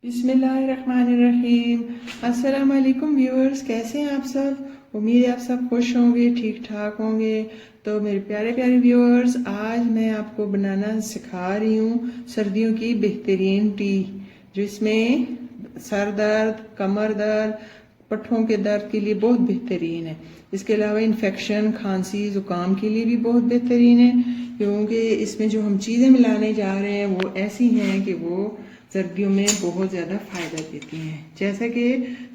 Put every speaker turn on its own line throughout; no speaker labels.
बिस्मिल्लाहिर्रहमानिर्रहीम। अस्सलाम वालेकुम व्यूअर्स, कैसे हैं आप सब। उम्मीद है आप सब खुश होंगे, ठीक ठाक होंगे। तो मेरे प्यारे प्यारे व्यूअर्स, आज मैं आपको बनाना सिखा रही हूँ सर्दियों की बेहतरीन टी, जिसमें सर दर्द, कमर दर्द, पट्ठों के दर्द के लिए बहुत बेहतरीन है। इसके अलावा इन्फेक्शन, खांसी, जुकाम के लिए भी बहुत बेहतरीन है, क्योंकि इसमें जो हम चीज़ें मिलाने जा रहे हैं वो ऐसी हैं कि वो सर्दियों में बहुत ज़्यादा फ़ायदा देती हैं। जैसा कि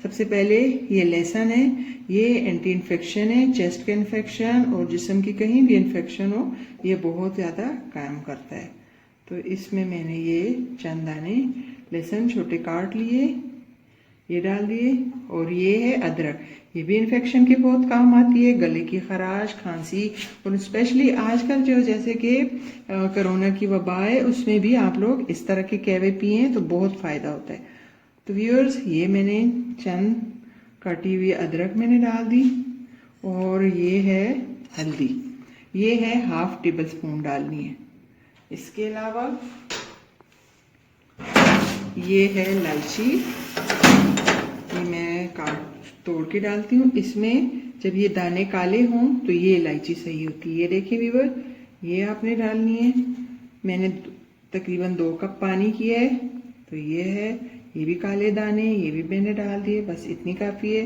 सबसे पहले ये लहसुन है, ये एंटी इन्फेक्शन है, चेस्ट के इन्फेक्शन और जिस्म की कहीं भी इन्फेक्शन हो, ये बहुत ज़्यादा काम करता है। तो इसमें मैंने ये चंद दाने लहसुन छोटे काट लिए, ये डाल दिए। और ये है अदरक, ये भी इन्फेक्शन के बहुत काम आती है, गले की खराश, खांसी, और स्पेशली आजकल जो जैसे कि कोरोना की वबा है, उसमें भी आप लोग इस तरह के कहवे पिए तो बहुत फ़ायदा होता है। तो व्यूअर्स, ये मैंने चंद कटी हुई अदरक मैंने डाल दी, और ये है हल्दी, ये है हाफ टेबल स्पून डालनी है। इसके अलावा ये है इलायची, ये मैं काट तोड़ के डालती हूँ। इसमें जब ये दाने काले हों तो ये इलायची सही होती है। ये देखिए व्यूअर, ये आपने डालनी है। मैंने तकरीबन 2 कप पानी किया है। तो ये है, ये भी काले दाने, ये भी मैंने डाल दिए, बस इतनी काफ़ी है।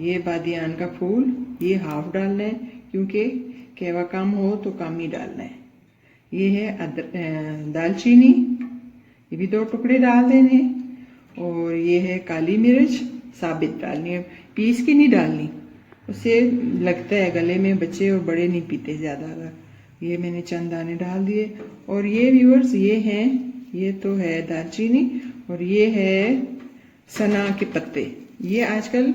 ये बादियान का फूल, ये हाफ डालना है, क्योंकि कहवा कम हो तो कम ही डालना है। ये है दालचीनी, ये भी 2 टुकड़े डाल देने। और ये है काली मिर्च, साबित डालनी है, पीस की नहीं डालनी, उससे लगता है गले में, बच्चे और बड़े नहीं पीते ज़्यादा। ये मैंने चंद दाने डाल दिए। और ये व्यूअर्स, ये हैं, ये तो है दालचीनी, और ये है सना के पत्ते। ये आजकल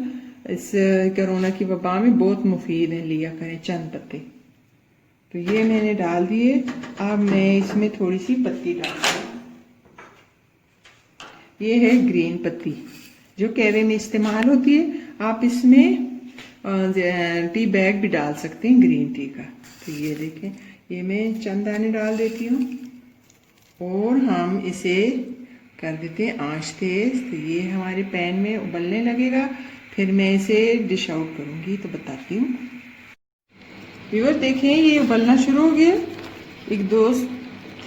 इस कोरोना की वबा में बहुत मुफीद है, लिया करें चंद पत्ते। तो ये मैंने डाल दिए। अब मैं इसमें थोड़ी सी पत्ती डाल दूँ। ये है ग्रीन पत्ती, जो कहवे में इस्तेमाल होती है। आप इसमें टी बैग भी डाल सकते हैं ग्रीन टी का। तो ये देखें, ये मैं चंद दाने डाल देती हूँ, और हम इसे कर देते हैं आंच तेज। तो ये हमारे पैन में उबलने लगेगा, फिर मैं इसे डिश आउट करूँगी तो बताती हूँ। व्यूअर देखें, ये उबलना शुरू हो गया। 1-2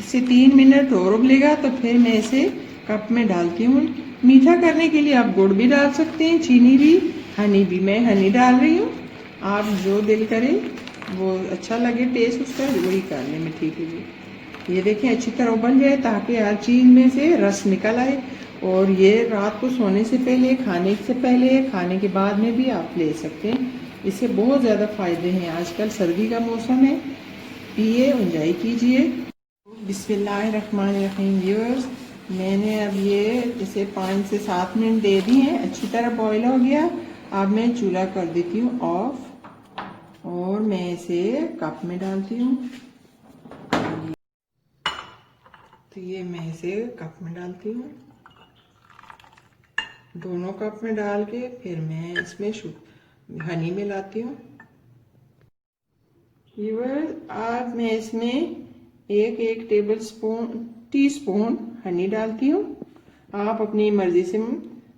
से 3 मिनट और उबलेगा तो फिर मैं इसे कप में डालती हूँ। मीठा करने के लिए आप गुड़ भी डाल सकते हैं, चीनी भी, हनी भी। मैं हनी डाल रही हूँ, आप जो दिल करे, वो अच्छा लगे टेस्ट उसका, वही कर लें में ठीक है। ये देखें, अच्छी तरह उबल जाए ताकि हर चीज़ में से रस निकल आए। और ये रात को सोने से पहले, खाने से पहले, खाने के बाद में भी आप ले सकते हैं। इससे बहुत ज़्यादा फ़ायदे हैं। आजकल सर्दी का मौसम है, पिए, एंजॉय कीजिए। बिस्मिल्लाहिर्रहमानिर्रहीम। व्यूअर्स, मैंने अब ये इसे 5 से 7 मिनट दे दिए हैं, अच्छी तरह बॉईल हो गया। अब मैं चूल्हा कर देती हूँ ऑफ, और मैं इसे कप में डालती हूँ। तो ये मैं इसे कप में डालती हूँ, दोनों कप में डाल के फिर मैं इसमें हनी मिलाती हूँ। व्यूअर्स, आज मैं इसमें 1 टेबल स्पून, टीस्पून हनी डालती हूँ। आप अपनी मर्जी से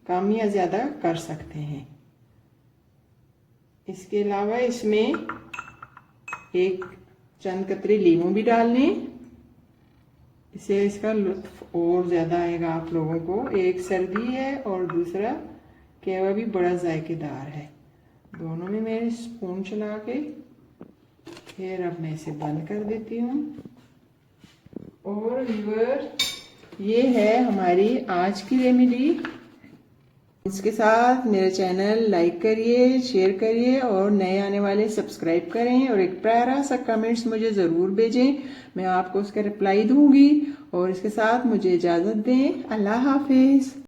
कम या ज़्यादा कर सकते हैं। इसके अलावा इसमें 1 चंद कतरे लीमू भी डालने, इससे इसका लुत्फ और ज़्यादा आएगा आप लोगों को। एक सर्दी है और दूसरा कहवा भी बड़ा जायकेदार है। दोनों में मैं स्पून चला के फिर अब मैं इसे बंद कर देती हूँ। और व्यूअर, ये है हमारी आज की रेमेडी। इसके साथ मेरे चैनल लाइक करिए, शेयर करिए, और नए आने वाले सब्सक्राइब करें, और एक प्यारा सा कमेंट्स मुझे ज़रूर भेजें, मैं आपको उसका रिप्लाई दूंगी। और इसके साथ मुझे इजाज़त दें। अल्लाह हाफिज़।